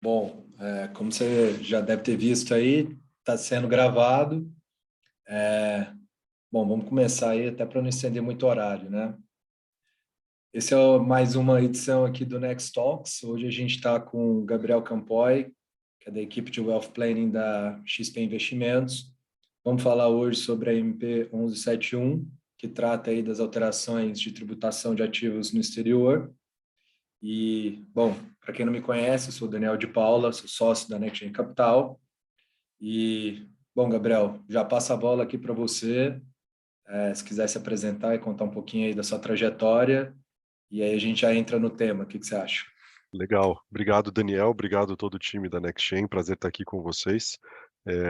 Bom, como você já deve ter visto aí, está sendo gravado. Bom, vamos começar aí, até para não estender muito horário, né? Esse é mais uma edição aqui do Next Talks. Hoje a gente está com o Gabriel Campoy, que é da equipe de Wealth Planning da XP Investimentos. Vamos falar hoje sobre a MP 1171, que trata aí das alterações de tributação de ativos no exterior. E, bom, para quem não me conhece, eu sou o Daniel de Paula, sou sócio da NextGen Capital. E, bom, Gabriel, já passa a bola aqui para você, se quiser se apresentar e contar um pouquinho aí da sua trajetória, e aí a gente já entra no tema. O que que você acha? Legal. Obrigado, Daniel. Obrigado a todo o time da NextGen. Prazer estar aqui com vocês.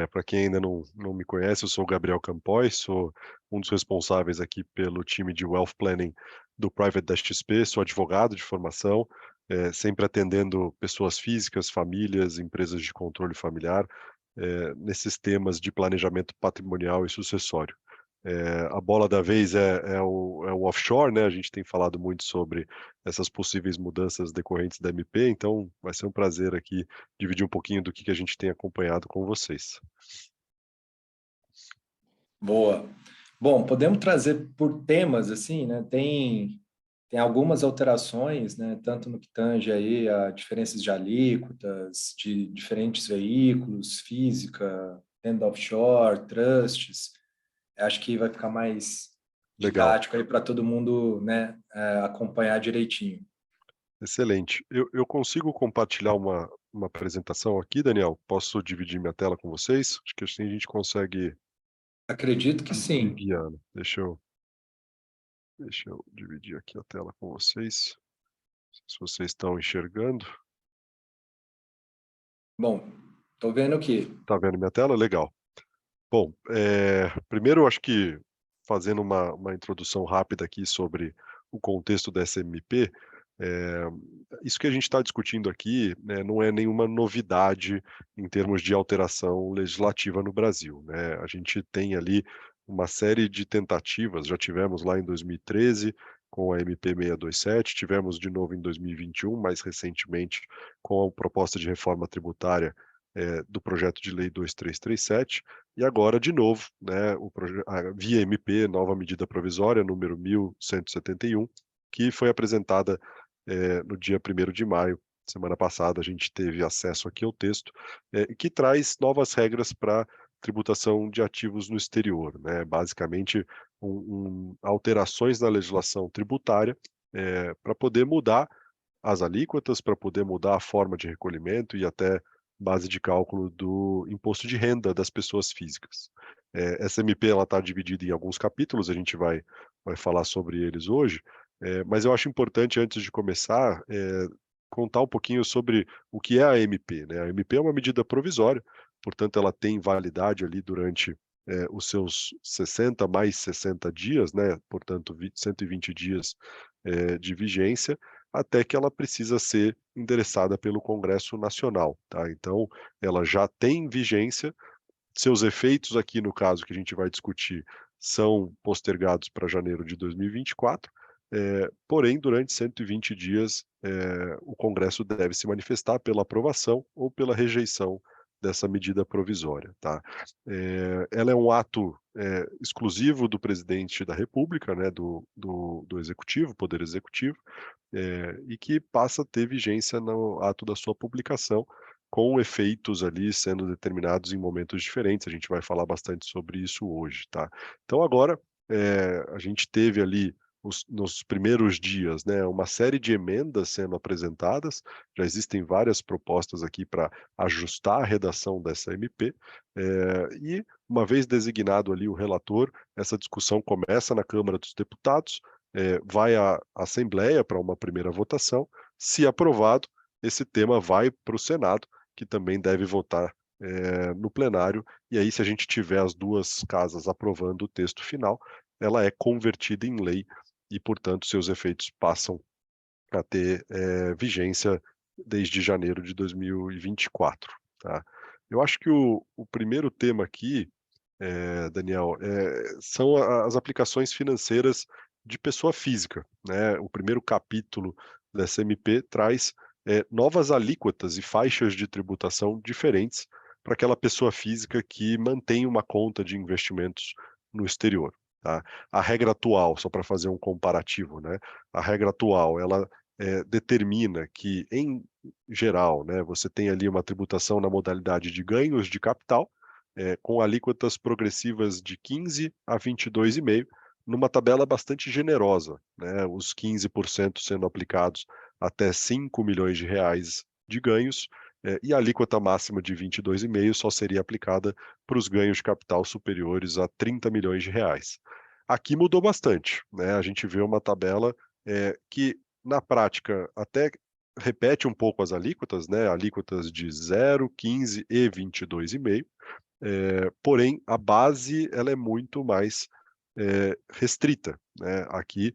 Para quem ainda não me conhece, eu sou o Gabriel Campoy, sou um dos responsáveis aqui pelo time de Wealth Planning do Private da XP, sou advogado de formação, sempre atendendo pessoas físicas, famílias, empresas de controle familiar, nesses temas de planejamento patrimonial e sucessório. A bola da vez é o offshore, né? A gente tem falado muito sobre essas possíveis mudanças decorrentes da MP, então vai ser um prazer aqui dividir um pouquinho do que a gente tem acompanhado com vocês. Boa. Bom, podemos trazer por temas, assim, né? Tem algumas alterações, né? Tanto no que tange aí a diferenças de alíquotas, de diferentes veículos, física, renda offshore, trusts. Acho que vai ficar mais Legal, didático aí para todo mundo, né, acompanhar direitinho. excelente. Eu consigo compartilhar uma apresentação aqui, Daniel? Posso dividir minha tela com vocês? Acho que assim a gente consegue Acredito que ir sim. guiando. Deixa eu dividir aqui a tela com vocês, se vocês estão enxergando. Bom, estou vendo aqui. Tá vendo minha tela? Legal. Bom, primeiro eu acho que fazendo uma introdução rápida aqui sobre o contexto dessa MP, eh, isso que a gente está discutindo aqui, né, não é nenhuma novidade em termos de alteração legislativa no Brasil, né. A gente tem ali uma série de tentativas, já tivemos lá em 2013 com a MP 627, tivemos de novo em 2021, mais recentemente com a proposta de reforma tributária, do projeto de lei 2337, e agora, de novo, né, via MP, nova medida provisória, número 1171, que foi apresentada no dia 1º de maio. Semana passada a gente teve acesso aqui ao texto, que traz novas regras para tributação de ativos no exterior, né? Basicamente, alterações na legislação tributária para poder mudar as alíquotas, para poder mudar a forma de recolhimento e até base de cálculo do imposto de renda das pessoas físicas. Essa MP está dividida em alguns capítulos, a gente vai falar sobre eles hoje, mas eu acho importante, antes de começar, contar um pouquinho sobre o que é a MP, né? A MP é uma medida provisória, portanto ela tem validade ali durante os seus 60 mais 60 dias, né? Portanto 120 dias de vigência, até que ela precisa ser endereçada pelo Congresso Nacional, tá. Então, ela já tem vigência, seus efeitos aqui no caso que a gente vai discutir, são postergados para janeiro de 2024, porém durante 120 dias, o Congresso deve se manifestar pela aprovação ou pela rejeição dessa medida provisória, tá. Ela é um ato, exclusivo do presidente da república, né, do executivo, poder executivo, e que passa a ter vigência no ato da sua publicação, com efeitos ali sendo determinados em momentos diferentes. A gente vai falar bastante sobre isso hoje, tá. Então agora, a gente teve ali nos primeiros dias, né, uma série de emendas sendo apresentadas, já existem várias propostas aqui para ajustar a redação dessa MP, e uma vez designado ali o relator, essa discussão começa na Câmara dos Deputados, vai à Assembleia para uma primeira votação. Se aprovado, esse tema vai para o Senado, que também deve votar no plenário, e aí, se a gente tiver as duas casas aprovando o texto final, ela é convertida em lei e, portanto, seus efeitos passam a ter vigência desde janeiro de 2024, tá. Eu acho que o primeiro tema aqui, Daniel, são as aplicações financeiras de pessoa física, né. O primeiro capítulo dessa MP traz novas alíquotas e faixas de tributação diferentes para aquela pessoa física que mantém uma conta de investimentos no exterior. Tá? A regra atual, só para fazer um comparativo, né? A regra atual, ela determina que, em geral, né, você tem ali uma tributação na modalidade de ganhos de capital, com alíquotas progressivas de 15 a 22,5%, numa tabela bastante generosa, né, os 15% sendo aplicados até 5 milhões de reais de ganhos, e a alíquota máxima de 22,5% só seria aplicada para os ganhos de capital superiores a 30 milhões de reais. Aqui mudou bastante, né? A gente vê uma tabela que, na prática, até repete um pouco as alíquotas, né? Alíquotas de 0, 15 e 22,5%, porém a base ela é muito mais restrita, né? Aqui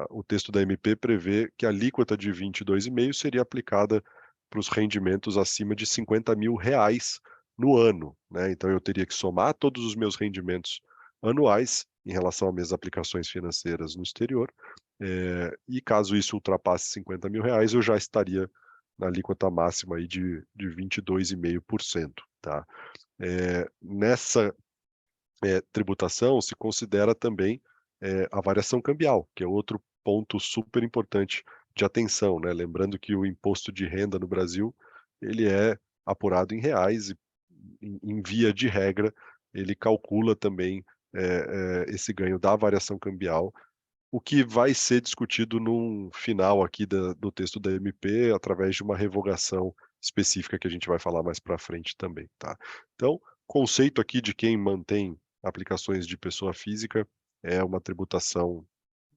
o texto da MP prevê que a alíquota de 22,5% seria aplicada para os rendimentos acima de 50 mil reais no ano, né? Então eu teria que somar todos os meus rendimentos anuais em relação às minhas aplicações financeiras no exterior, e caso isso ultrapasse 50 mil reais, eu já estaria na alíquota máxima aí de 22,5%, tá? Nessa tributação se considera também a variação cambial, que é outro ponto super importante de atenção, né? Lembrando que o imposto de renda no Brasil ele é apurado em reais e, em via de regra, ele calcula também esse ganho da variação cambial, o que vai ser discutido no final aqui do texto da MP, através de uma revogação específica que a gente vai falar mais para frente também, tá? Então, conceito aqui de quem mantém aplicações de pessoa física é uma tributação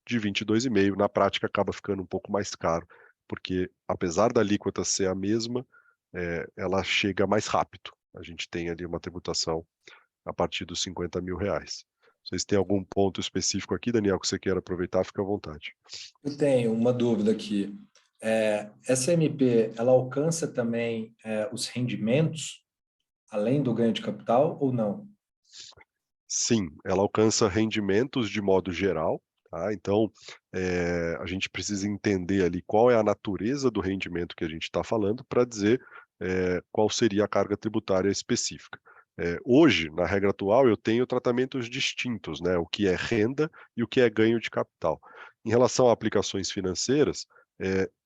de 22,5%, na prática acaba ficando um pouco mais caro, porque apesar da alíquota ser a mesma, ela chega mais rápido. A gente tem ali uma tributação a partir dos 50 mil reais. Vocês têm algum ponto específico aqui, Daniel, que você queira aproveitar? Fica à vontade. Eu tenho uma dúvida aqui. Essa MP, ela alcança também os rendimentos, além do ganho de capital, ou não? Sim, ela alcança rendimentos de modo geral, tá? Então, a gente precisa entender ali qual é a natureza do rendimento que a gente está falando para dizer qual seria a carga tributária específica. Hoje, na regra atual, eu tenho tratamentos distintos, né? O que é renda e o que é ganho de capital. Em relação a aplicações financeiras,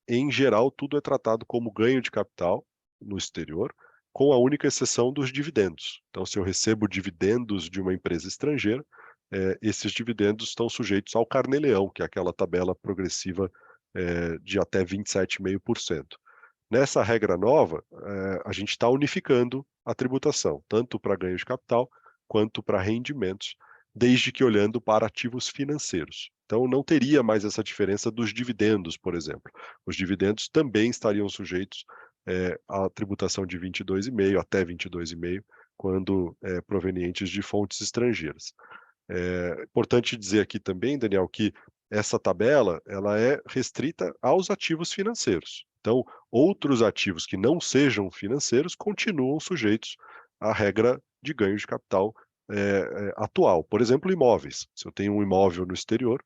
em geral, tudo é tratado como ganho de capital no exterior, com a única exceção dos dividendos. Então, se eu recebo dividendos de uma empresa estrangeira, esses dividendos estão sujeitos ao carnê-leão, que é aquela tabela progressiva de até 27,5%. Nessa regra nova, a gente está unificando a tributação, tanto para ganho de capital quanto para rendimentos, desde que olhando para ativos financeiros. Então, não teria mais essa diferença dos dividendos, por exemplo. Os dividendos também estariam sujeitos à tributação de 22,5% até 22,5%, quando provenientes de fontes estrangeiras. É importante dizer aqui também, Daniel, que essa tabela ela é restrita aos ativos financeiros. Então, outros ativos que não sejam financeiros continuam sujeitos à regra de ganho de capital atual. Por exemplo, imóveis. Se eu tenho um imóvel no exterior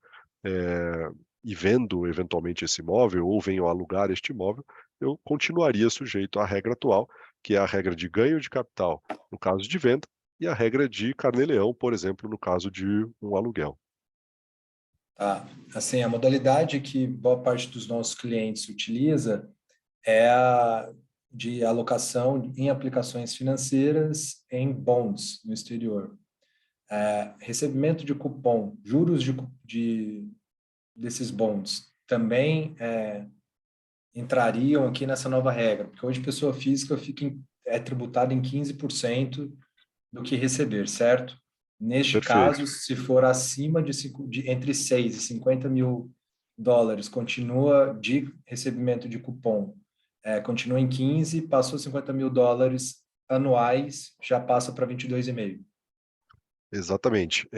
e vendo eventualmente esse imóvel ou venho alugar este imóvel, eu continuaria sujeito à regra atual, que é a regra de ganho de capital no caso de venda e a regra de carnê-leão, por exemplo, no caso de um aluguel. Tá. Assim, a modalidade que boa parte dos nossos clientes utiliza é a de alocação em aplicações financeiras em bonds no exterior. Recebimento de cupom, juros desses bonds também entrariam aqui nessa nova regra, porque hoje pessoa física é tributada em 15% do que receber, certo? Neste Perfeito. caso, se for acima entre 6 e 50 mil dólares, continua de recebimento de cupom, continua em 15, passou 50 mil dólares anuais, já passa para 22,5. Exatamente.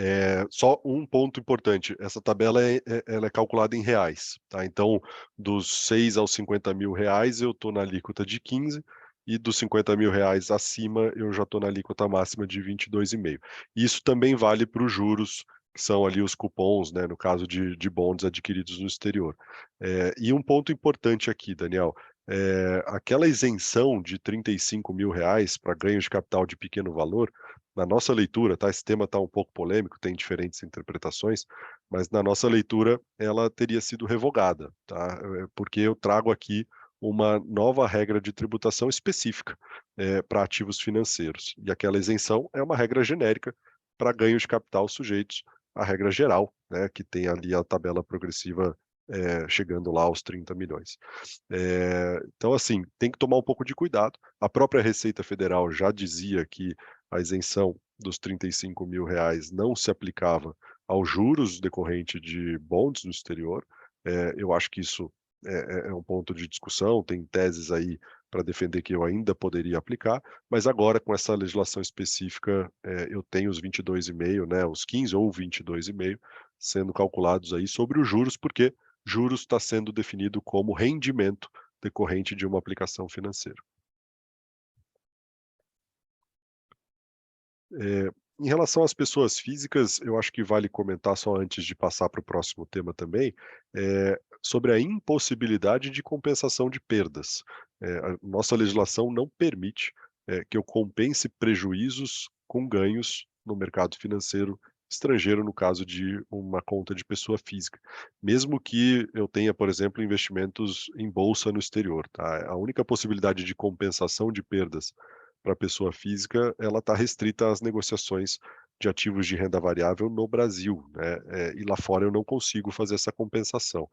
Só um ponto importante, essa tabela ela é calculada em reais, tá? Então, dos 6 aos 50 mil reais, eu estou na alíquota de 15, e dos 50 mil reais acima, eu já estou na alíquota máxima de 22,5. Isso também vale para os juros, que são ali os cupons, né, no caso de bonds adquiridos no exterior. E um ponto importante aqui, Daniel, aquela isenção de R$ 35.000 para ganhos de capital de pequeno valor, na nossa leitura, tá? Esse tema está um pouco polêmico, tem diferentes interpretações, mas na nossa leitura ela teria sido revogada, tá? Porque eu trago aqui uma nova regra de tributação específica para ativos financeiros. E aquela isenção é uma regra genérica para ganhos de capital sujeitos à regra geral, né, que tem ali a tabela progressiva chegando lá aos 30 milhões. Então, assim, tem que tomar um pouco de cuidado. A própria Receita Federal já dizia que a isenção dos R$ 35.000 não se aplicava aos juros decorrente de bonds no exterior. Eu acho que isso é um ponto de discussão, tem teses aí para defender que eu ainda poderia aplicar, mas agora com essa legislação específica, eu tenho os 22,5, né, os 15 ou 22,5 sendo calculados aí sobre os juros, porque juros está sendo definido como rendimento decorrente de uma aplicação financeira. Em relação às pessoas físicas, eu acho que vale comentar só antes de passar para o próximo tema também, sobre a impossibilidade de compensação de perdas. A nossa legislação não permite que eu compense prejuízos com ganhos no mercado financeiro estrangeiro, no caso de uma conta de pessoa física, mesmo que eu tenha, por exemplo, investimentos em bolsa no exterior, tá? A única possibilidade de compensação de perdas para pessoa física, ela está restrita às negociações de ativos de renda variável no Brasil, né? E lá fora eu não consigo fazer essa compensação.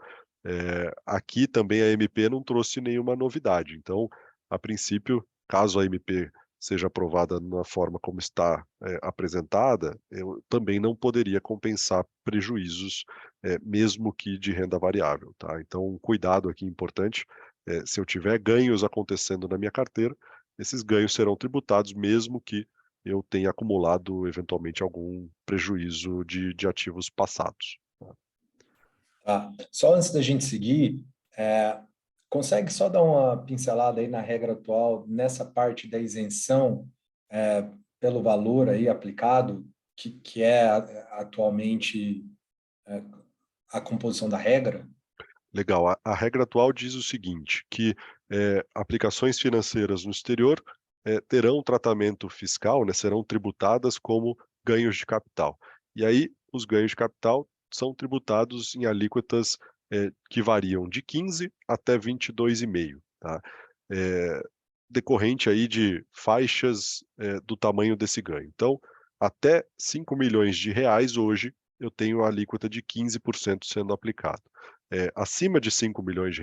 Aqui também a MP não trouxe nenhuma novidade, então, a princípio, caso a MP seja aprovada na forma como está apresentada, eu também não poderia compensar prejuízos, mesmo que de renda variável, tá? Então, um cuidado aqui importante, se eu tiver ganhos acontecendo na minha carteira, esses ganhos serão tributados mesmo que eu tenha acumulado eventualmente algum prejuízo de ativos passados. Tá. Só antes da gente seguir, consegue só dar uma pincelada aí na regra atual, nessa parte da isenção pelo valor aí aplicado, que é atualmente é, a composição da regra? Legal. A regra atual diz o seguinte, que aplicações financeiras no exterior terão tratamento fiscal, né, serão tributadas como ganhos de capital. E aí, os ganhos de capital são tributados em alíquotas que variam de 15 até 22,5, tá? Eh, Decorrente aí de faixas do tamanho desse ganho. Então, até R$ 5 milhões hoje, eu tenho a alíquota de 15% sendo aplicado. Acima de R$ 5 milhões,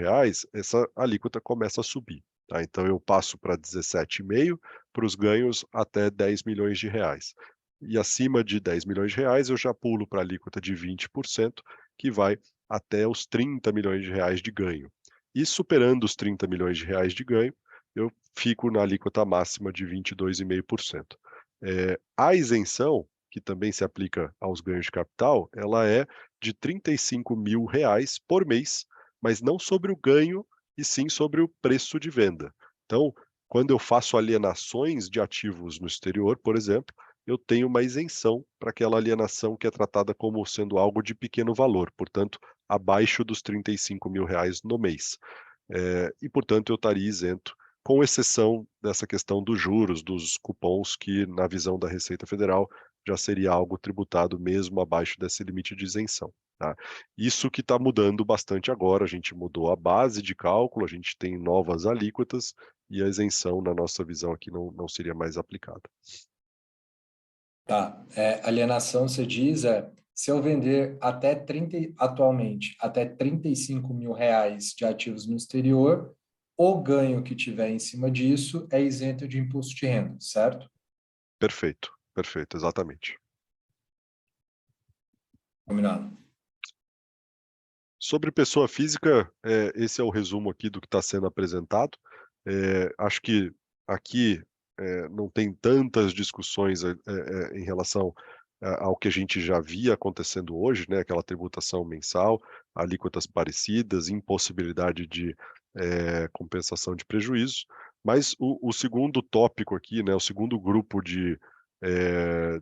essa alíquota começa a subir, tá? Então eu passo para 17,5 para os ganhos até R$ 10 milhões. E acima de R$ 10 milhões eu já pulo para a alíquota de 20%, que vai até os R$ 30 milhões de ganho. E superando os R$ 30 milhões de ganho, eu fico na alíquota máxima de 22,5%. A isenção, que também se aplica aos ganhos de capital, ela é de R$ 35.000 por mês, mas não sobre o ganho, e sim sobre o preço de venda. Então, quando eu faço alienações de ativos no exterior, por exemplo, eu tenho uma isenção para aquela alienação que é tratada como sendo algo de pequeno valor, portanto, abaixo dos R$ 35.000 no mês. E, portanto, eu estaria isento, com exceção dessa questão dos juros, dos cupons, que, na visão da Receita Federal, já seria algo tributado mesmo abaixo desse limite de isenção, tá? Isso que está mudando bastante agora, a gente mudou a base de cálculo, a gente tem novas alíquotas e a isenção, na nossa visão aqui, não seria mais aplicada. Tá. Alienação, você diz, se eu vender atualmente, até R$ 35.000 de ativos no exterior, o ganho que tiver em cima disso é isento de imposto de renda, certo? Perfeito, perfeito, exatamente. Combinado. Sobre pessoa física, esse é o resumo aqui do que está sendo apresentado. Acho que aqui não tem tantas discussões em relação ao que a gente já via acontecendo hoje, né? Aquela tributação mensal, alíquotas parecidas, impossibilidade de compensação de prejuízo. Mas o segundo tópico aqui, né? O segundo grupo de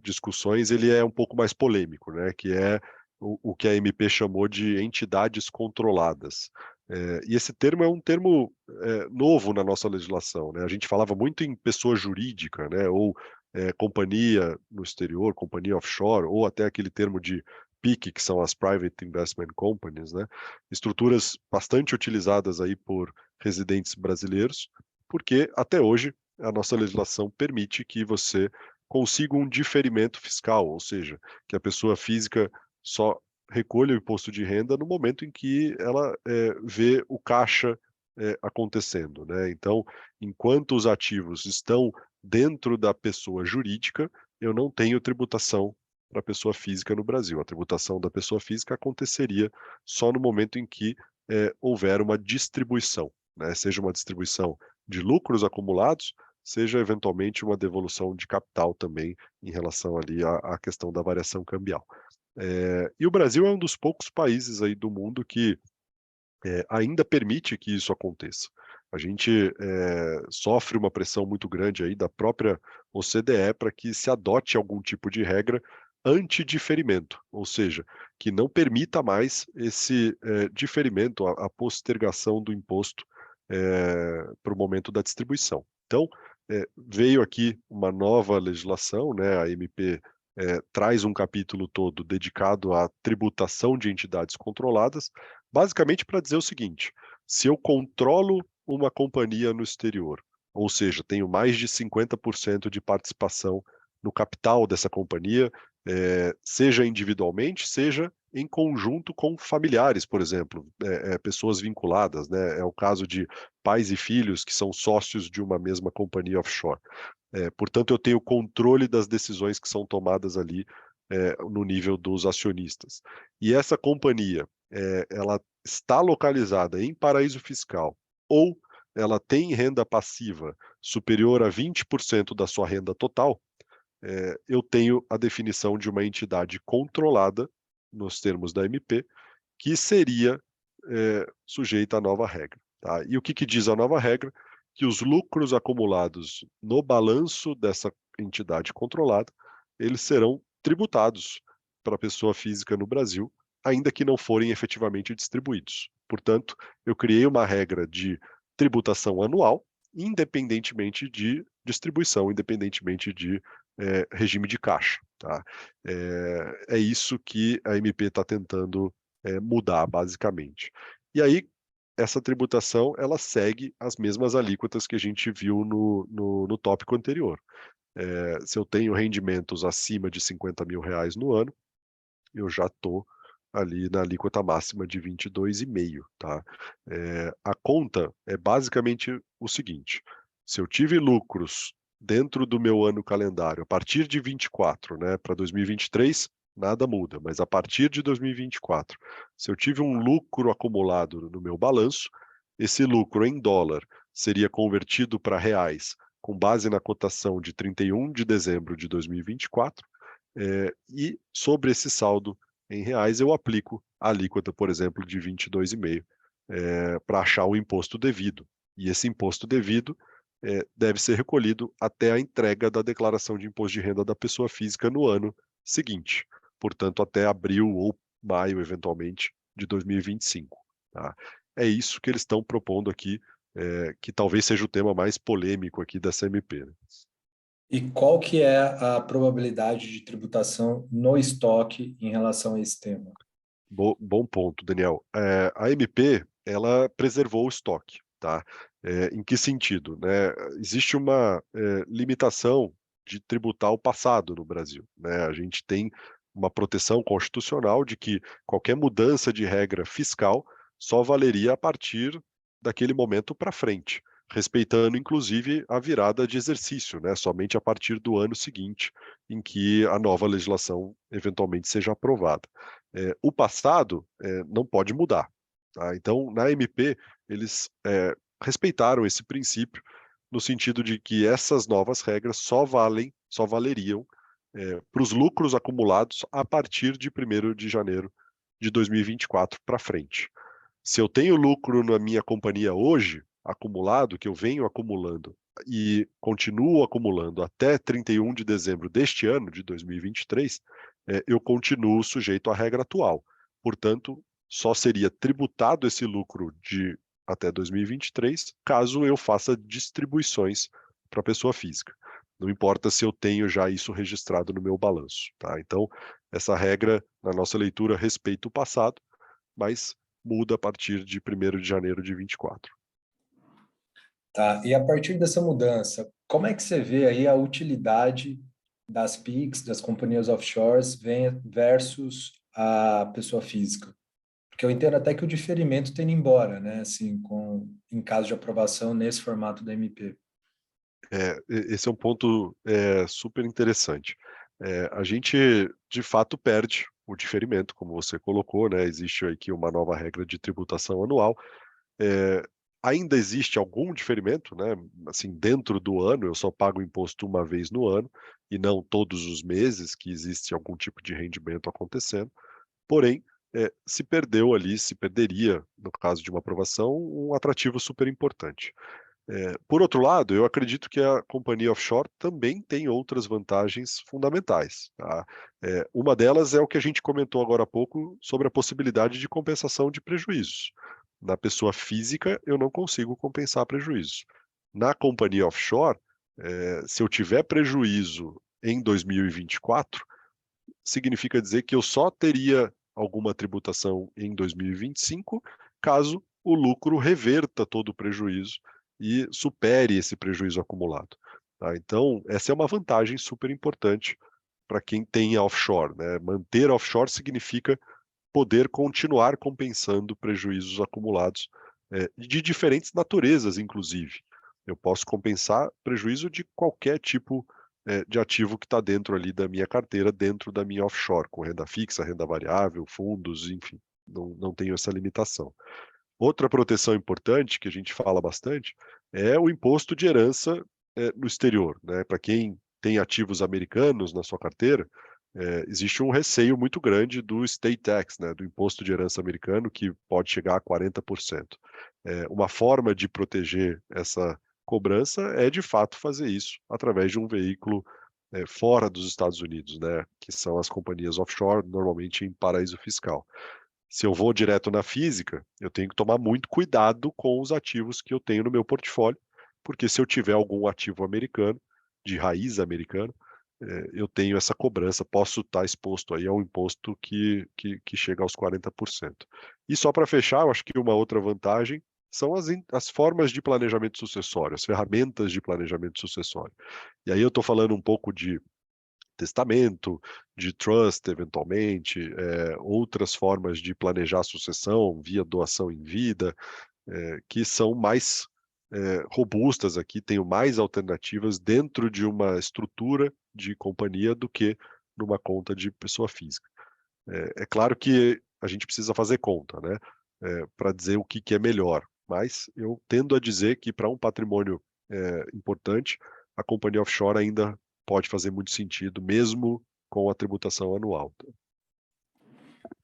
discussões, ele é um pouco mais polêmico, né? Que é o que a MP chamou de entidades controladas. E esse termo é um termo novo na nossa legislação, né? A gente falava muito em pessoa jurídica, né? Ou companhia no exterior, companhia offshore, ou até aquele termo de PIC, que são as Private Investment Companies, né? Estruturas bastante utilizadas aí por residentes brasileiros, porque até hoje a nossa legislação permite que você consiga um diferimento fiscal, ou seja, que a pessoa física só recolha o imposto de renda no momento em que ela vê o caixa acontecendo, né? Então, enquanto os ativos estão dentro da pessoa jurídica, eu não tenho tributação para a pessoa física no Brasil. A tributação da pessoa física aconteceria só no momento em que houver uma distribuição, né? Seja uma distribuição de lucros acumulados, seja eventualmente uma devolução de capital também em relação ali à questão da variação cambial. E o Brasil é um dos poucos países aí do mundo que ainda permite que isso aconteça. A gente sofre uma pressão muito grande aí da própria OCDE para que se adote algum tipo de regra anti-diferimento, ou seja, que não permita mais esse diferimento, a postergação do imposto para o momento da distribuição. Então, veio aqui uma nova legislação, né, a MP traz um capítulo todo dedicado à tributação de entidades controladas, basicamente para dizer o seguinte: se eu controlo uma companhia no exterior, ou seja, tenho mais de 50% de participação no capital dessa companhia, seja individualmente, seja em conjunto com familiares, por exemplo, pessoas vinculadas, né? É o caso de pais e filhos que são sócios de uma mesma companhia offshore. Portanto, eu tenho controle das decisões que são tomadas ali no nível dos acionistas. E essa companhia, ela está localizada em paraíso fiscal ou ela tem renda passiva superior a 20% da sua renda total, eu tenho a definição de uma entidade controlada, nos termos da MP, que seria sujeita à nova regra. Tá? E o que diz a nova regra? Que os lucros acumulados no balanço dessa entidade controlada, eles serão tributados para a pessoa física no Brasil, ainda que não forem efetivamente distribuídos. Portanto, eu criei uma regra de tributação anual, independentemente de distribuição, independentemente de regime de caixa. Tá? É isso que a MP está tentando mudar, basicamente. E aí, essa tributação, ela segue as mesmas alíquotas que a gente viu no tópico anterior. Se eu tenho rendimentos acima de R$ 50.000 no ano, eu já estou ali na alíquota máxima de 22,5%. Tá? A conta é basicamente o seguinte: se eu tive lucros dentro do meu ano calendário, a partir de 24, né, para 2023, nada muda, mas a partir de 2024, se eu tive um lucro acumulado no meu balanço, esse lucro em dólar seria convertido para reais com base na cotação de 31 de dezembro de 2024, e sobre esse saldo em reais eu aplico a alíquota, por exemplo, de 22,5%, para achar o imposto devido. E esse imposto devido deve ser recolhido até a entrega da declaração de imposto de renda da pessoa física no ano seguinte, portanto, até abril ou maio, eventualmente, de 2025. Tá? É isso que eles estão propondo aqui, que talvez seja o tema mais polêmico aqui dessa MP. Né? E qual que é a probabilidade de tributação no estoque em relação a esse tema? Bom ponto, Daniel. A MP, ela preservou o estoque, tá? Em que sentido, né? Existe uma limitação de tributar o passado no Brasil, né? A gente tem uma proteção constitucional de que qualquer mudança de regra fiscal só valeria a partir daquele momento para frente, respeitando inclusive a virada de exercício, né? Somente a partir do ano seguinte em que a nova legislação eventualmente seja aprovada. O passado não pode mudar. Tá? Então, na MP, eles respeitaram esse princípio no sentido de que essas novas regras só valeriam para os lucros acumulados a partir de 1º de janeiro de 2024 para frente. Se eu tenho lucro na minha companhia hoje, acumulado, que eu venho acumulando e continuo acumulando até 31 de dezembro deste ano, de 2023, eu continuo sujeito à regra atual. Portanto, só seria tributado esse lucro de até 2023, caso eu faça distribuições para a pessoa física. Não importa se eu tenho já isso registrado no meu balanço, tá? Então, essa regra, na nossa leitura, respeita o passado, mas muda a partir de 1º de janeiro de 24. Tá, e a partir dessa mudança, como é que você vê aí a utilidade das PICs, das companhias offshores, versus a pessoa física? Porque eu entendo até que o diferimento tem ido embora, né? Assim, em caso de aprovação nesse formato da MP. Esse é um ponto super interessante. A gente, de fato, perde o diferimento, como você colocou, né? Existe aqui uma nova regra de tributação anual. Eh, Ainda existe algum diferimento, né? Assim, dentro do ano, eu só pago imposto uma vez no ano e não todos os meses que existe algum tipo de rendimento acontecendo. Porém, se perderia, no caso de uma aprovação, um atrativo super importante. Por outro lado, eu acredito que a companhia offshore também tem outras vantagens fundamentais, tá? Uma delas é o que a gente comentou agora há pouco sobre a possibilidade de compensação de prejuízos. Na pessoa física, eu não consigo compensar prejuízos. Na companhia offshore, se eu tiver prejuízo em 2024, significa dizer que eu só teria alguma tributação em 2025, caso o lucro reverta todo o prejuízo e supere esse prejuízo acumulado, tá? Então, essa é uma vantagem super importante para quem tem offshore, né? Manter offshore significa poder continuar compensando prejuízos acumulados, de diferentes naturezas, inclusive. Eu posso compensar prejuízo de qualquer tipo, de ativo que está dentro ali da minha carteira, dentro da minha offshore, com renda fixa, renda variável, fundos, enfim, não tenho essa limitação. Outra proteção importante, que a gente fala bastante, é o imposto de herança, no exterior, né. Para quem tem ativos americanos na sua carteira, existe um receio muito grande do estate tax, né, do imposto de herança americano, que pode chegar a 40%. Uma forma de proteger essa cobrança é, de fato, fazer isso através de um veículo, fora dos Estados Unidos, né, que são as companhias offshore, normalmente em paraíso fiscal. Se eu vou direto na física, eu tenho que tomar muito cuidado com os ativos que eu tenho no meu portfólio, porque se eu tiver algum ativo americano, de raiz americana, eu tenho essa cobrança, posso estar exposto aí a um imposto que chega aos 40%. E só para fechar, eu acho que uma outra vantagem são as formas de planejamento sucessório, as ferramentas de planejamento sucessório. E aí eu estou falando um pouco de testamento, de trust, eventualmente, outras formas de planejar a sucessão via doação em vida, que são mais robustas aqui, tenho mais alternativas dentro de uma estrutura de companhia do que numa conta de pessoa física. É claro que a gente precisa fazer conta, né, para dizer o que que é melhor, mas eu tendo a dizer que para um patrimônio, importante, a companhia offshore ainda pode fazer muito sentido, mesmo com a tributação anual.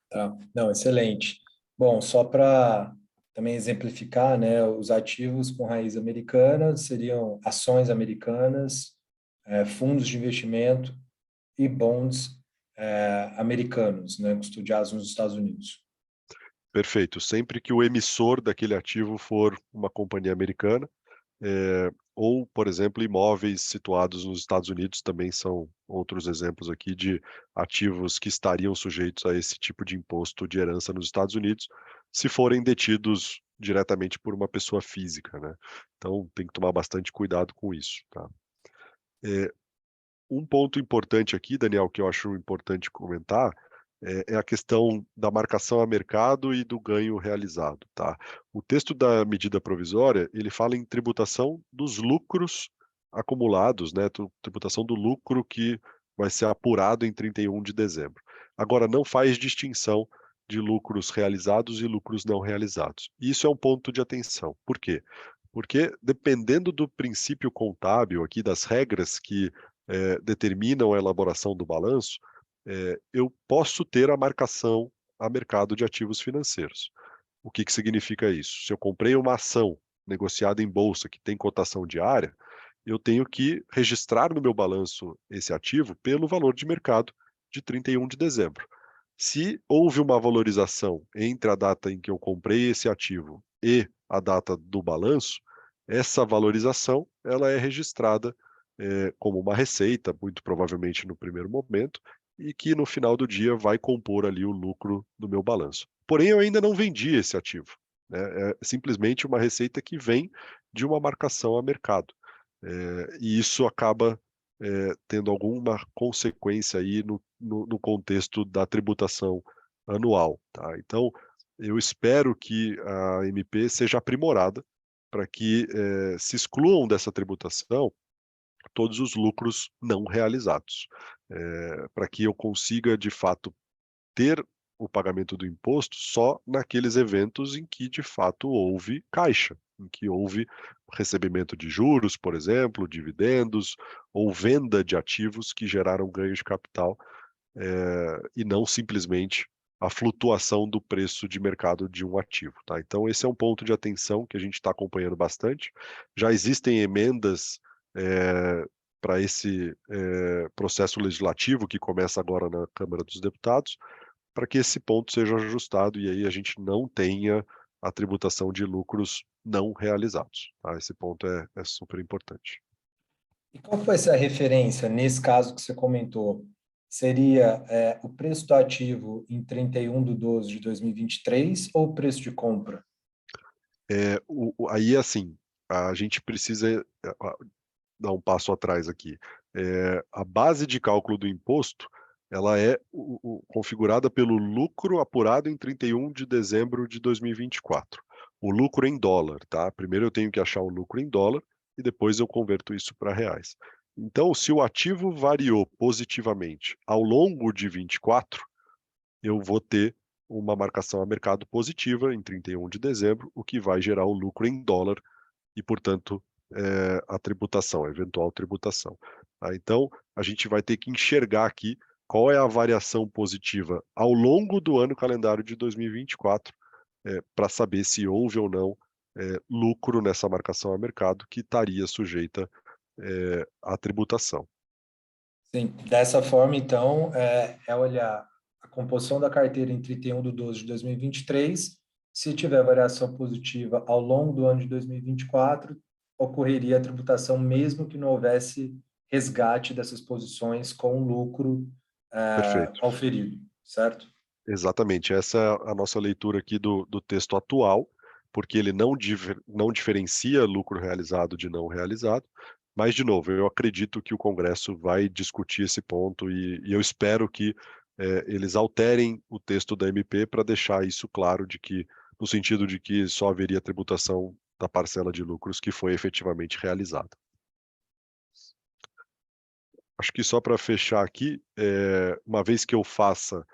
Tá? Não, excelente. Bom, só para também exemplificar, né, os ativos com raiz americana seriam ações americanas, fundos de investimento e bonds americanos, né, custodiados nos Estados Unidos. Perfeito, sempre que o emissor daquele ativo for uma companhia americana, ou, por exemplo, imóveis situados nos Estados Unidos também são outros exemplos aqui de ativos que estariam sujeitos a esse tipo de imposto de herança nos Estados Unidos, se forem detidos diretamente por uma pessoa física, né. Então tem que tomar bastante cuidado com isso, tá. Um ponto importante aqui, Daniel, que eu acho importante comentar, é a questão da marcação a mercado e do ganho realizado, tá. O texto da medida provisória, ele fala em tributação dos lucros acumulados, né, tributação do lucro que vai ser apurado em 31 de dezembro. Agora, não faz distinção de lucros realizados e lucros não realizados. Isso é um ponto de atenção. Por quê? Porque dependendo do princípio contábil aqui, das regras que determinam a elaboração do balanço, eu posso ter a marcação a mercado de ativos financeiros. O que que significa isso? Se eu comprei uma ação negociada em bolsa que tem cotação diária, eu tenho que registrar no meu balanço esse ativo pelo valor de mercado de 31 de dezembro. Se houve uma valorização entre a data em que eu comprei esse ativo e a data do balanço, essa valorização ela é registrada como uma receita, muito provavelmente no primeiro momento, e que no final do dia vai compor ali o lucro do meu balanço. Porém, eu ainda não vendi esse ativo, né? É simplesmente uma receita que vem de uma marcação a mercado. E isso acaba tendo alguma consequência aí no contexto da tributação anual, tá? Então, eu espero que a MP seja aprimorada para que se excluam dessa tributação todos os lucros não realizados, para que eu consiga, de fato, ter o pagamento do imposto só naqueles eventos em que, de fato, houve caixa, em que houve recebimento de juros, por exemplo, dividendos ou venda de ativos que geraram ganho de capital, e não simplesmente a flutuação do preço de mercado de um ativo, tá? Então esse é um ponto de atenção que a gente está acompanhando bastante. Já existem emendas para esse processo legislativo que começa agora na Câmara dos Deputados, para que esse ponto seja ajustado e aí a gente não tenha a tributação de lucros não realizados, tá? Esse ponto é super importante. E qual vai ser a referência nesse caso que você comentou? Seria o preço do ativo em 31/12/2023 ou o preço de compra? Aí, assim, a gente precisa dar um passo atrás aqui. A base de cálculo do imposto, ela é configurada pelo lucro apurado em 31 de dezembro de 2024. O lucro em dólar, tá? Primeiro eu tenho que achar o lucro em dólar e depois eu converto isso para reais. Então, se o ativo variou positivamente ao longo de 24, eu vou ter uma marcação a mercado positiva em 31 de dezembro, o que vai gerar o lucro em dólar e, portanto, a tributação, a eventual tributação. Tá? Então, a gente vai ter que enxergar aqui qual é a variação positiva ao longo do ano calendário de 2024, para saber se houve ou não lucro nessa marcação a mercado que estaria sujeita à tributação. Sim, dessa forma, então, é olhar a composição da carteira em 31/12/2023. Se tiver variação positiva ao longo do ano de 2024, ocorreria a tributação, mesmo que não houvesse resgate dessas posições com lucro Perfeito. auferido, certo? Exatamente, essa é a nossa leitura aqui do texto atual, porque ele não diferencia lucro realizado de não realizado, mas, de novo, eu acredito que o Congresso vai discutir esse ponto e eu espero que eles alterem o texto da MP para deixar isso claro, no sentido de que só haveria tributação da parcela de lucros que foi efetivamente realizada. Acho que só para fechar aqui, uma vez que eu faça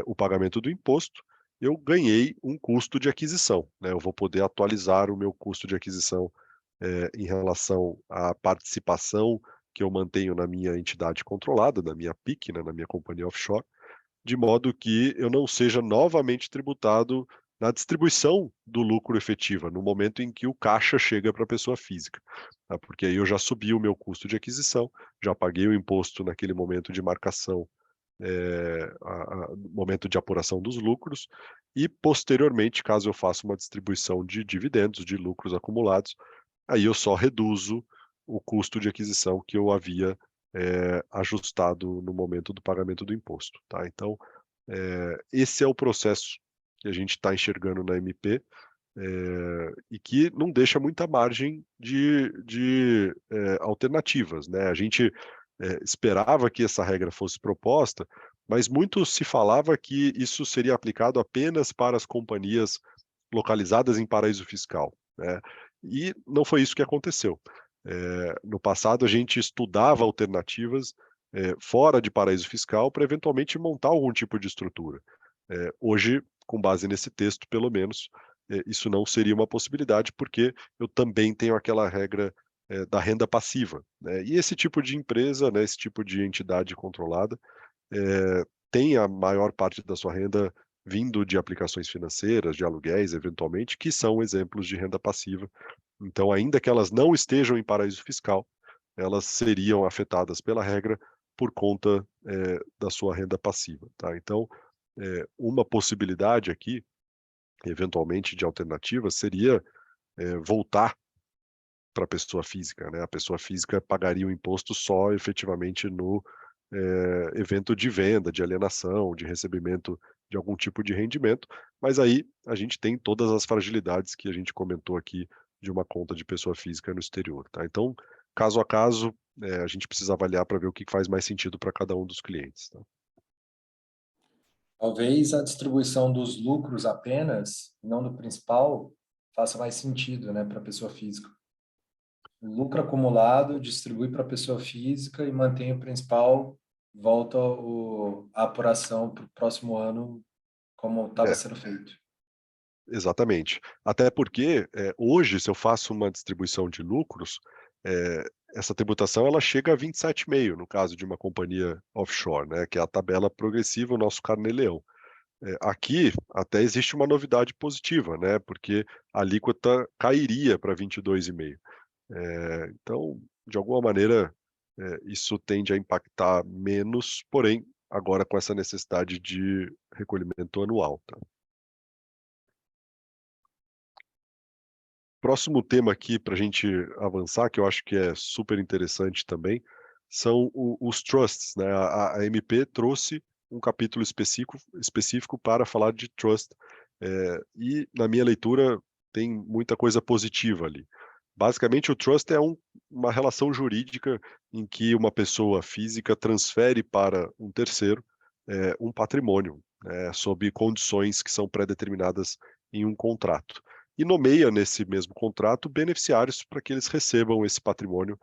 o pagamento do imposto, eu ganhei um custo de aquisição, né? Eu vou poder atualizar o meu custo de aquisição em relação à participação que eu mantenho na minha entidade controlada, na minha PIC, né, na minha companhia offshore, de modo que eu não seja novamente tributado na distribuição do lucro efetiva, no momento em que o caixa chega para a pessoa física, tá? Porque aí eu já subi o meu custo de aquisição, já paguei o imposto naquele momento de marcação, no momento de apuração dos lucros, e posteriormente, caso eu faça uma distribuição de dividendos, de lucros acumulados, aí eu só reduzo o custo de aquisição que eu havia ajustado no momento do pagamento do imposto, tá? Então, esse é o processo que a gente está enxergando na MP, e que não deixa muita margem de alternativas, né? A gente esperava que essa regra fosse proposta, mas muito se falava que isso seria aplicado apenas para as companhias localizadas em paraíso fiscal, né? E não foi isso que aconteceu. No passado, a gente estudava alternativas fora de paraíso fiscal para eventualmente montar algum tipo de estrutura. Hoje, com base nesse texto, pelo menos, isso não seria uma possibilidade, porque eu também tenho aquela regra da renda passiva, né? E esse tipo de empresa, né, esse tipo de entidade controlada, tem a maior parte da sua renda vindo de aplicações financeiras, de aluguéis, eventualmente, que são exemplos de renda passiva. Então, ainda que elas não estejam em paraíso fiscal, elas seriam afetadas pela regra por conta da sua renda passiva, tá? Então, uma possibilidade aqui, eventualmente de alternativa, seria voltar para a pessoa física, né? A pessoa física pagaria o imposto só efetivamente no evento de venda, de alienação, de recebimento de algum tipo de rendimento, mas aí a gente tem todas as fragilidades que a gente comentou aqui de uma conta de pessoa física no exterior, tá? Então, caso a caso, a gente precisa avaliar para ver o que faz mais sentido para cada um dos clientes, tá? Talvez a distribuição dos lucros apenas, não do principal, faça mais sentido, né, para a pessoa física. O lucro acumulado distribui para a pessoa física e mantém o principal, volta a apuração para o próximo ano, como estava É, sendo feito. exatamente. Até porque, hoje, se eu faço uma distribuição de lucros, eh, essa tributação ela chega a 27,5 no caso de uma companhia offshore, né, que é a tabela progressiva, o nosso carnê-leão. Aqui até existe uma novidade positiva, né, porque a alíquota cairia para 22,5. Então, de alguma maneira, isso tende a impactar menos, porém, agora com essa necessidade de recolhimento anual, tá. Próximo tema aqui para a gente avançar, que eu acho que é super interessante também, são os trusts, né? A MP trouxe um capítulo específico para falar de trust, e na minha leitura tem muita coisa positiva ali. Basicamente, o trust é uma relação jurídica em que uma pessoa física transfere para um terceiro um patrimônio, sob condições que são pré-determinadas em um contrato e nomeia nesse mesmo contrato beneficiários para que eles recebam esse patrimônio,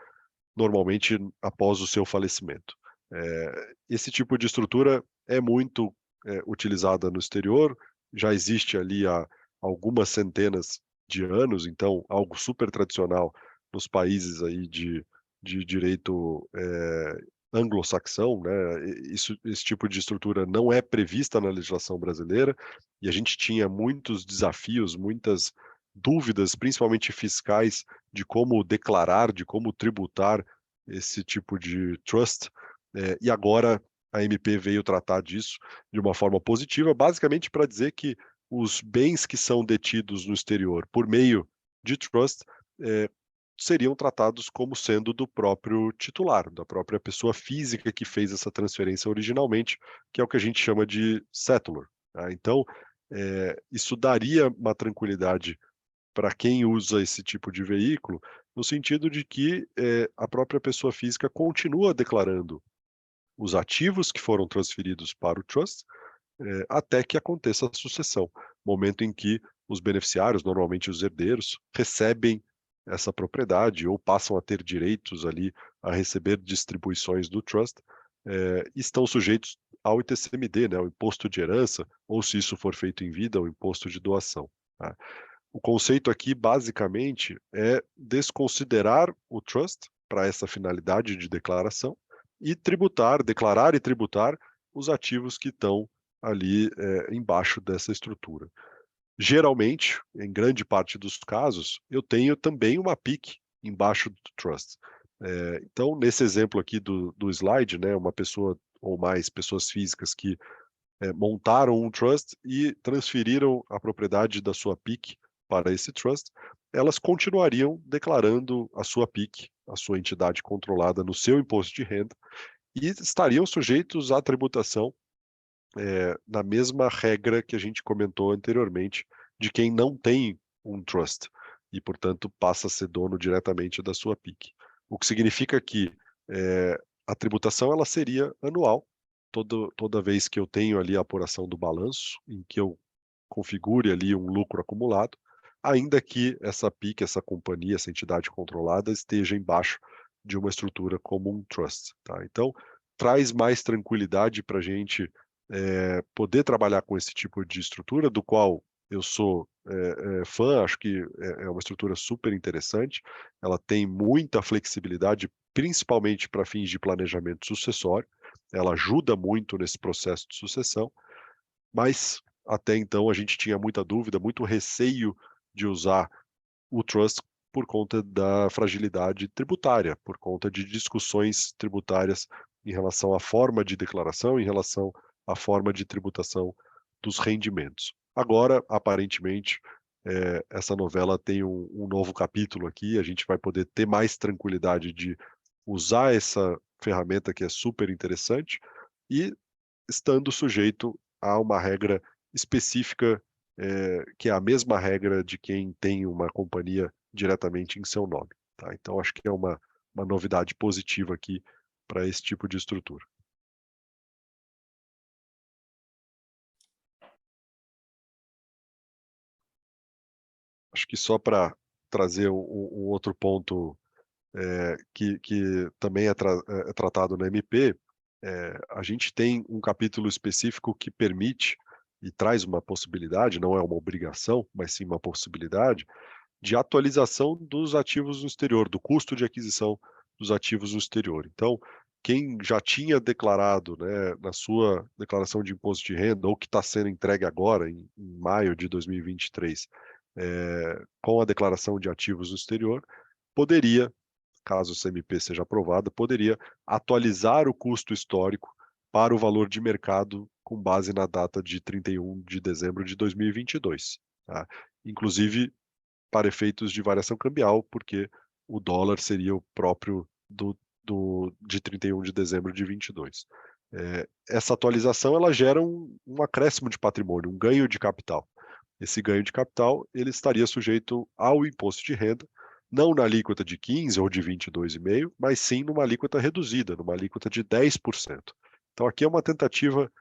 normalmente após o seu falecimento. Esse tipo de estrutura é muito utilizada no exterior, já existe ali há algumas centenas de anos, então algo super tradicional nos países aí de direito anglo-saxão, né? Esse tipo de estrutura não é prevista na legislação brasileira e a gente tinha muitos desafios, muitas dúvidas, principalmente fiscais, de como declarar, de como tributar esse tipo de trust, e agora a MP veio tratar disso de uma forma positiva, basicamente para dizer que os bens que são detidos no exterior por meio de trust seriam tratados como sendo do próprio titular, da própria pessoa física que fez essa transferência originalmente, que é o que a gente chama de settlor, tá? Então, isso daria uma tranquilidade para quem usa esse tipo de veículo, no sentido de que a própria pessoa física continua declarando os ativos que foram transferidos para o trust, até que aconteça a sucessão, momento em que os beneficiários, normalmente os herdeiros, recebem essa propriedade ou passam a ter direitos ali a receber distribuições do trust, estão sujeitos ao ITCMD, né, o imposto de herança, ou se isso for feito em vida, o imposto de doação, tá? O conceito aqui, basicamente, é desconsiderar o trust para essa finalidade de declaração e declarar e tributar os ativos que estão ali embaixo dessa estrutura. Geralmente, em grande parte dos casos, eu tenho também uma PIC embaixo do trust. Então, nesse exemplo aqui do slide, né, uma pessoa ou mais pessoas físicas que montaram um trust e transferiram a propriedade da sua PIC para esse trust, elas continuariam declarando a sua PIC, a sua entidade controlada, no seu imposto de renda e estariam sujeitos à tributação na mesma regra que a gente comentou anteriormente de quem não tem um trust e, portanto, passa a ser dono diretamente da sua PIC. O que significa que a tributação ela seria anual, toda vez que eu tenho ali a apuração do balanço, em que eu configure ali um lucro acumulado, ainda que essa PIC, essa companhia, essa entidade controlada esteja embaixo de uma estrutura como um trust, tá? Então, traz mais tranquilidade para a gente poder trabalhar com esse tipo de estrutura, do qual eu sou fã, acho que é uma estrutura super interessante, ela tem muita flexibilidade, principalmente para fins de planejamento sucessório, ela ajuda muito nesse processo de sucessão, mas até então a gente tinha muita dúvida, muito receio de usar o trust por conta da fragilidade tributária, por conta de discussões tributárias em relação à forma de declaração, em relação à forma de tributação dos rendimentos. Agora, aparentemente, essa novela tem um novo capítulo aqui, a gente vai poder ter mais tranquilidade de usar essa ferramenta que é super interessante e estando sujeito a uma regra específica, que é a mesma regra de quem tem uma companhia diretamente em seu nome. Tá? Então, acho que é uma novidade positiva aqui para esse tipo de estrutura. Acho que só para trazer um outro ponto que também é tratado na MP, a gente tem um capítulo específico que permite e traz uma possibilidade, não é uma obrigação, mas sim uma possibilidade, de atualização dos ativos no exterior, do custo de aquisição dos ativos no exterior. Então, quem já tinha declarado, né, na sua declaração de imposto de renda, ou que está sendo entregue agora, em maio de 2023, com a declaração de ativos no exterior, poderia, caso o CMP seja aprovado, poderia atualizar o custo histórico para o valor de mercado com base na data de 31 de dezembro de 2022. Tá? Inclusive, para efeitos de variação cambial, porque o dólar seria o próprio de 31 de dezembro de 22. Essa atualização ela gera um acréscimo de patrimônio, um ganho de capital. Esse ganho de capital ele estaria sujeito ao imposto de renda, não na alíquota de 15 ou de 22,5, mas sim numa alíquota reduzida, numa alíquota de 10%. Então aqui é uma tentativa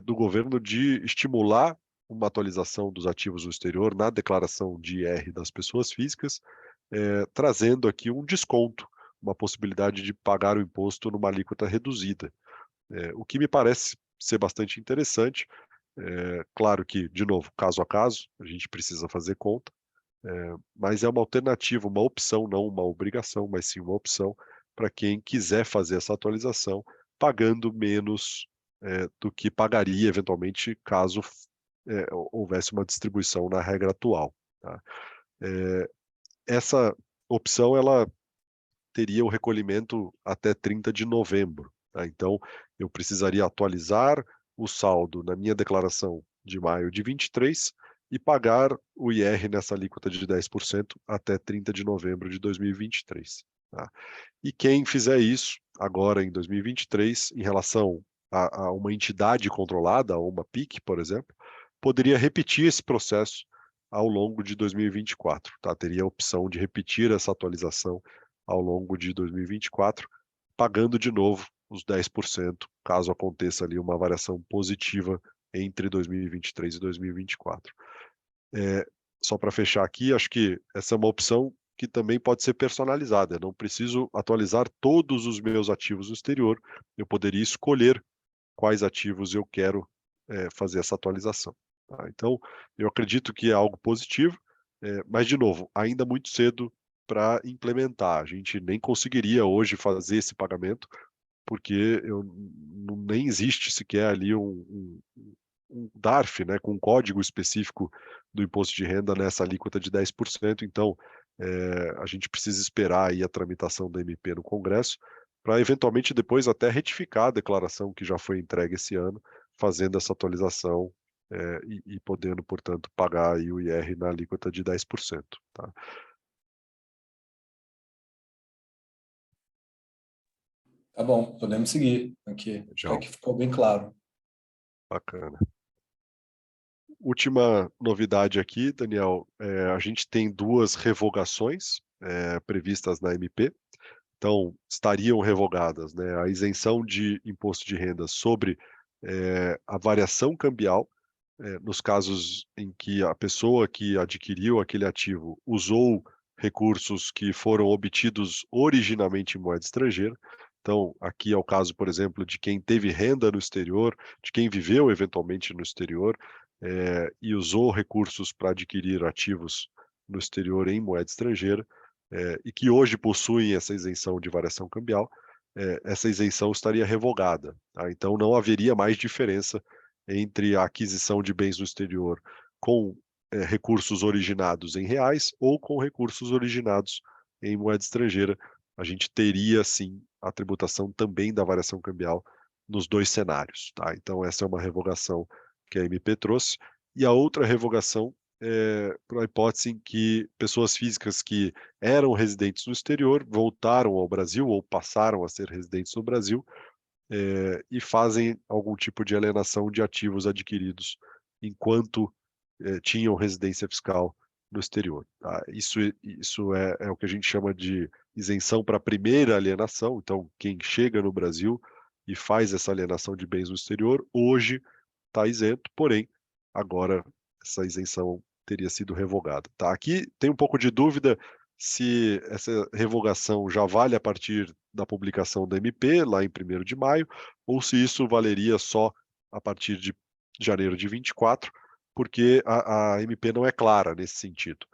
do governo de estimular uma atualização dos ativos no exterior na declaração de IR das pessoas físicas, trazendo aqui um desconto, uma possibilidade de pagar o imposto numa alíquota reduzida. O que me parece ser bastante interessante. Claro que, de novo, caso a caso, a gente precisa fazer conta, mas é uma alternativa, uma opção, não uma obrigação, mas sim uma opção para quem quiser fazer essa atualização, pagando menos do que pagaria eventualmente caso houvesse uma distribuição na regra atual. Tá? Essa opção ela teria o recolhimento até 30 de novembro. Tá? Então, eu precisaria atualizar o saldo na minha declaração de maio de 23 e pagar o IR nessa alíquota de 10% até 30 de novembro de 2023. Tá? E quem fizer isso agora em 2023, em relação a uma entidade controlada, a uma PIC, por exemplo, poderia repetir esse processo ao longo de 2024. Tá? Teria a opção de repetir essa atualização ao longo de 2024, pagando de novo os 10%, caso aconteça ali uma variação positiva entre 2023 e 2024. Só para fechar aqui, acho que essa é uma opção que também pode ser personalizada. Eu não preciso atualizar todos os meus ativos no exterior, eu poderia escolher quais ativos eu quero fazer essa atualização. Tá? Então, eu acredito que é algo positivo, mas, de novo, ainda muito cedo para implementar. A gente nem conseguiria hoje fazer esse pagamento, porque nem existe sequer ali um DARF, né, com um código específico do imposto de renda nessa alíquota de 10%. Então, a gente precisa esperar aí a tramitação da MP no Congresso, para eventualmente depois até retificar a declaração que já foi entregue esse ano, fazendo essa atualização e podendo, portanto, pagar aí o IR na alíquota de 10%. Tá? Tá bom, podemos seguir aqui. Até Legal, que ficou bem claro. bacana. Última novidade aqui, Daniel, a gente tem duas revogações previstas na MP. Então, estariam revogadas, né, a isenção de imposto de renda sobre a variação cambial, nos casos em que a pessoa que adquiriu aquele ativo usou recursos que foram obtidos originalmente em moeda estrangeira. Então, aqui é o caso, por exemplo, de quem teve renda no exterior, de quem viveu eventualmente no exterior, e usou recursos para adquirir ativos no exterior em moeda estrangeira, e que hoje possuem essa isenção de variação cambial, essa isenção estaria revogada. Tá? Então, não haveria mais diferença entre a aquisição de bens no exterior com recursos originados em reais ou com recursos originados em moeda estrangeira. A gente teria, sim, a tributação também da variação cambial nos dois cenários. Tá? Então, essa é uma revogação que a MP trouxe. E a outra revogação para a hipótese em que pessoas físicas que eram residentes no exterior voltaram ao Brasil ou passaram a ser residentes no Brasil, e fazem algum tipo de alienação de ativos adquiridos enquanto tinham residência fiscal no exterior. Tá? Isso é o que a gente chama de isenção para a primeira alienação. Então, quem chega no Brasil e faz essa alienação de bens no exterior, hoje está isento, porém, agora essa isenção teria sido revogada. Tá? Aqui tem um pouco de dúvida se essa revogação já vale a partir da publicação da MP, lá em 1º de maio, ou se isso valeria só a partir de janeiro de 24, porque a MP não é clara nesse sentido.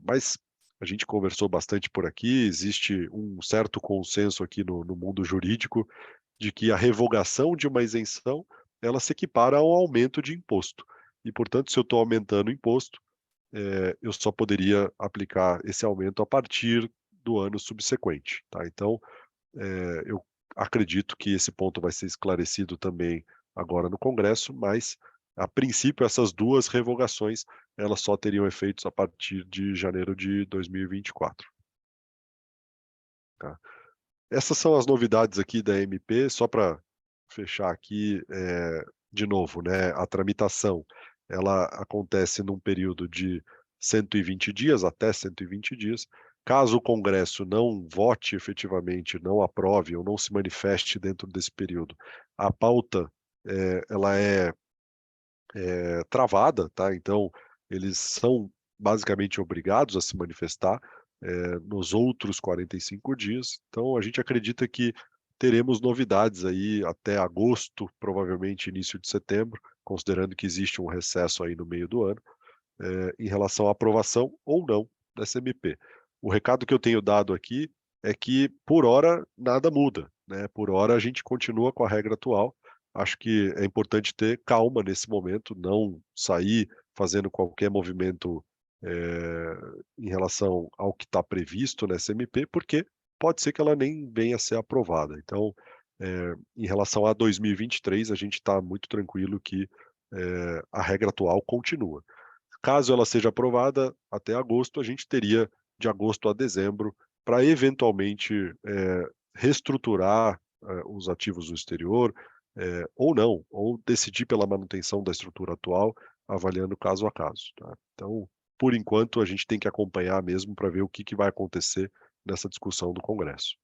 Mas a gente conversou bastante por aqui, existe um certo consenso aqui no mundo jurídico de que a revogação de uma isenção, ela se equipara ao aumento de imposto. E, portanto, se eu estou aumentando o imposto, eu só poderia aplicar esse aumento a partir do ano subsequente. Tá? Então, eu acredito que esse ponto vai ser esclarecido também agora no Congresso, mas, a princípio, essas duas revogações elas só teriam efeitos a partir de janeiro de 2024. Tá? Essas são as novidades aqui da MP, só para fechar aqui, de novo, né, a tramitação, ela acontece num período de 120 dias, até 120 dias. Caso o Congresso não vote efetivamente, não aprove ou não se manifeste dentro desse período, a pauta, ela é travada, tá? Então, eles são basicamente obrigados a se manifestar nos outros 45 dias. Então, a gente acredita que teremos novidades aí até agosto, provavelmente início de setembro, considerando que existe um recesso aí no meio do ano, em relação à aprovação ou não dessa MP. O recado que eu tenho dado aqui é que, por hora, nada muda, né? Por hora, a gente continua com a regra atual. Acho que é importante ter calma nesse momento, não sair fazendo qualquer movimento em relação ao que está previsto nessa MP, porque pode ser que ela nem venha a ser aprovada. Então, em relação a 2023, a gente está muito tranquilo que a regra atual continua. Caso ela seja aprovada até agosto, a gente teria de agosto a dezembro para eventualmente reestruturar os ativos do exterior, ou não, ou decidir pela manutenção da estrutura atual, avaliando caso a caso. Tá? Então, por enquanto, a gente tem que acompanhar mesmo para ver o que vai acontecer nessa discussão do Congresso.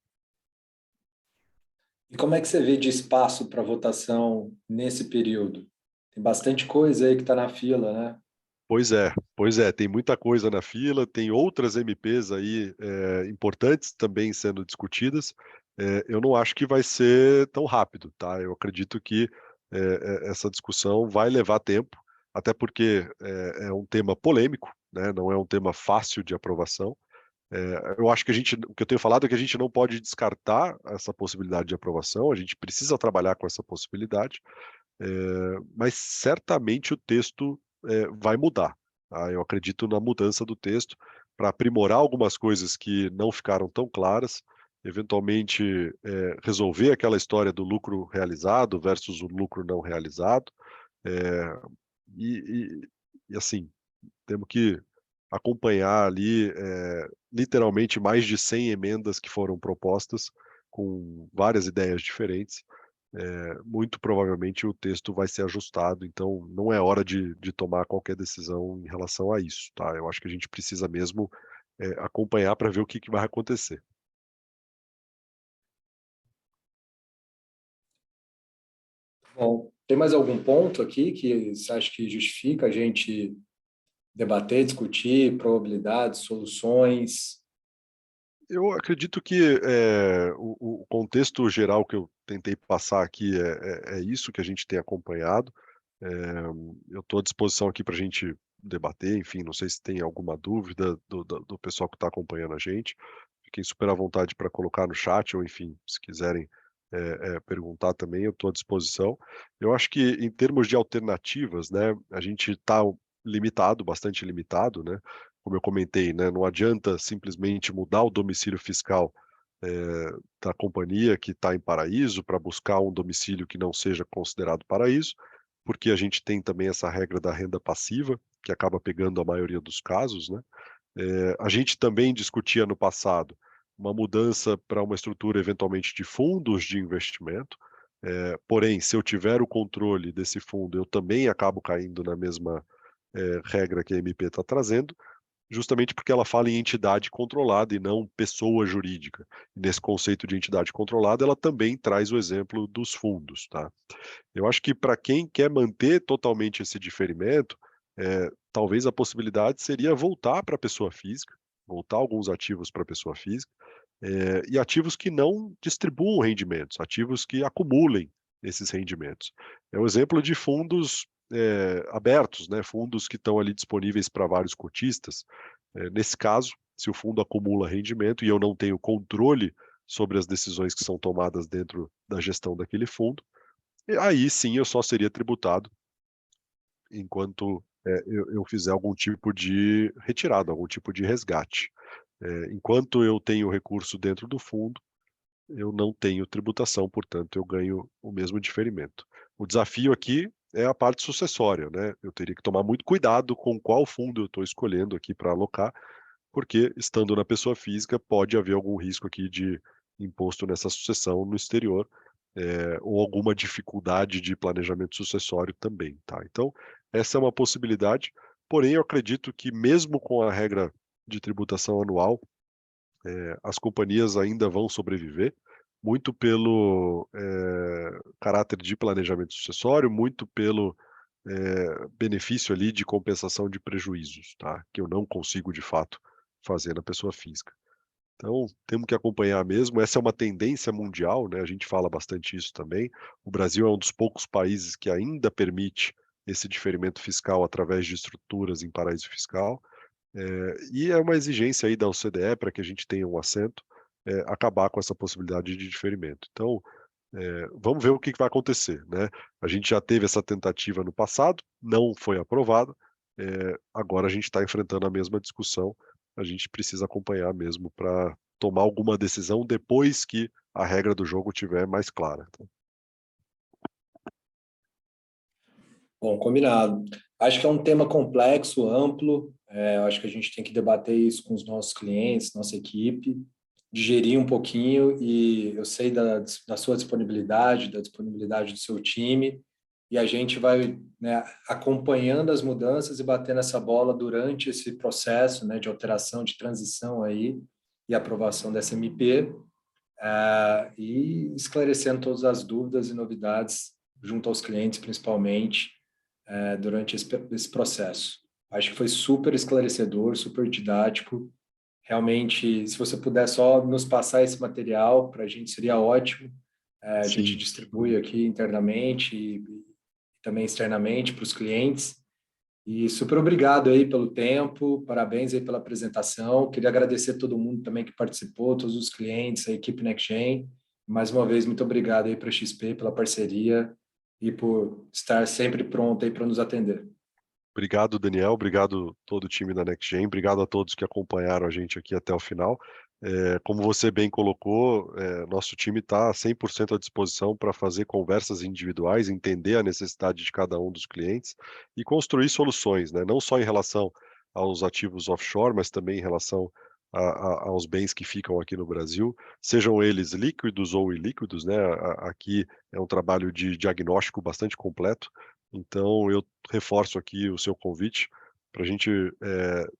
E como é que você vê de espaço para votação nesse período? Tem bastante coisa aí que está na fila, né? Pois é, tem muita coisa na fila, tem outras MPs aí importantes também sendo discutidas. Eu não acho que vai ser tão rápido, tá? Eu acredito que essa discussão vai levar tempo, até porque é um tema polêmico, né? Não é um tema fácil de aprovação. Eu acho que o que eu tenho falado é que a gente não pode descartar essa possibilidade de aprovação, a gente precisa trabalhar com essa possibilidade, mas certamente o texto vai mudar. Tá? Eu acredito na mudança do texto para aprimorar algumas coisas que não ficaram tão claras, eventualmente resolver aquela história do lucro realizado versus o lucro não realizado, é, e, e assim, temos que acompanhar ali literalmente mais de 100 emendas que foram propostas com várias ideias diferentes. Muito provavelmente o texto vai ser ajustado, então não é hora de tomar qualquer decisão em relação a isso, tá? Eu acho que a gente precisa mesmo acompanhar para ver o que vai acontecer. Bom, tem mais algum ponto aqui que você acha que justifica a gente debater, discutir probabilidades, soluções? Eu acredito que o contexto geral que eu tentei passar aqui é isso que a gente tem acompanhado. Eu estou à disposição aqui para a gente debater, enfim, não sei se tem alguma dúvida do pessoal que está acompanhando a gente. Fiquem super à vontade para colocar no chat, ou enfim, se quiserem perguntar também, eu estou à disposição. Eu acho que em termos de alternativas, né, a gente está limitado, bastante limitado, né? Como eu comentei, né, não adianta simplesmente mudar o domicílio fiscal da companhia que está em paraíso para buscar um domicílio que não seja considerado paraíso, porque a gente tem também essa regra da renda passiva, que acaba pegando a maioria dos casos, né? A gente também discutia no passado uma mudança para uma estrutura eventualmente de fundos de investimento, porém, se eu tiver o controle desse fundo, eu também acabo caindo na mesma regra que a MP está trazendo, justamente porque ela fala em entidade controlada e não pessoa jurídica. E nesse conceito de entidade controlada, ela também traz o exemplo dos fundos, tá? Eu acho que para quem quer manter totalmente esse diferimento, talvez a possibilidade seria voltar para a pessoa física, voltar alguns ativos para a pessoa física, e ativos que não distribuam rendimentos, ativos que acumulem esses rendimentos. É o exemplo de fundos abertos, né? Fundos que estão ali disponíveis para vários cotistas. Nesse caso, se o fundo acumula rendimento e eu não tenho controle sobre as decisões que são tomadas dentro da gestão daquele fundo, e aí sim eu só seria tributado enquanto eu fizer algum tipo de retirada, algum tipo de resgate. Enquanto eu tenho recurso dentro do fundo, eu não tenho tributação, portanto eu ganho o mesmo diferimento. O desafio aqui é a parte sucessória, né? Eu teria que tomar muito cuidado com qual fundo eu estou escolhendo aqui para alocar, porque estando na pessoa física pode haver algum risco aqui de imposto nessa sucessão no exterior, ou alguma dificuldade de planejamento sucessório também, tá? Então, essa é uma possibilidade, porém eu acredito que mesmo com a regra de tributação anual, as companhias ainda vão sobreviver, muito pelo caráter de planejamento sucessório, muito pelo benefício ali de compensação de prejuízos, tá? Que eu não consigo de fato fazer na pessoa física. Então, temos que acompanhar mesmo. Essa é uma tendência mundial, né? A gente fala bastante isso também. O Brasil é um dos poucos países que ainda permite esse diferimento fiscal através de estruturas em paraíso fiscal. E é uma exigência aí da OCDE para que a gente tenha um assento, acabar com essa possibilidade de diferimento. Então, vamos ver o que vai acontecer, né? A gente já teve essa tentativa no passado, não foi aprovada, agora a gente está enfrentando a mesma discussão, a gente precisa acompanhar mesmo para tomar alguma decisão depois que a regra do jogo estiver mais clara. Tá? Bom, combinado. Acho que é um tema complexo, amplo. Acho que a gente tem que debater isso com os nossos clientes, nossa equipe, digerir um pouquinho. E eu sei da sua disponibilidade, da disponibilidade do seu time. E a gente vai, né, acompanhando as mudanças e batendo essa bola durante esse processo, né, de alteração, de transição aí e aprovação dessa MP, e esclarecendo todas as dúvidas e novidades junto aos clientes, principalmente durante esse processo. Acho que foi super esclarecedor, super didático. Realmente, se você puder só nos passar esse material, para a gente seria ótimo. A gente Sim, distribui aqui internamente e também externamente para os clientes. E super obrigado aí pelo tempo, parabéns aí pela apresentação. Queria agradecer a todo mundo também que participou, todos os clientes, a equipe NextGen. Mais uma vez, muito obrigado aí para a XP pela parceria e por estar sempre pronto aí para nos atender. obrigado, Daniel. Obrigado todo o time da NextGen. Obrigado a todos que acompanharam a gente aqui até o final. Como você bem colocou, nosso time está 100% à disposição para fazer conversas individuais, entender a necessidade de cada um dos clientes e construir soluções, né? Não só em relação aos ativos offshore, mas também em relação aos bens que ficam aqui no Brasil, sejam eles líquidos ou ilíquidos, né? Aqui é um trabalho de diagnóstico bastante completo. Então, eu reforço aqui o seu convite para a gente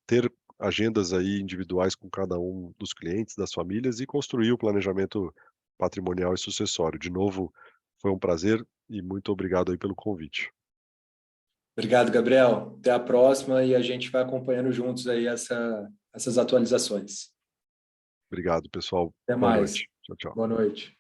ter agendas aí individuais com cada um dos clientes, das famílias e construir o planejamento patrimonial e sucessório. De novo, foi um prazer e muito obrigado aí pelo convite. Obrigado, Gabriel. Até a próxima e a gente vai acompanhando juntos aí essas atualizações. Obrigado, pessoal. Até Boa mais. noite. Tchau, tchau. Boa noite.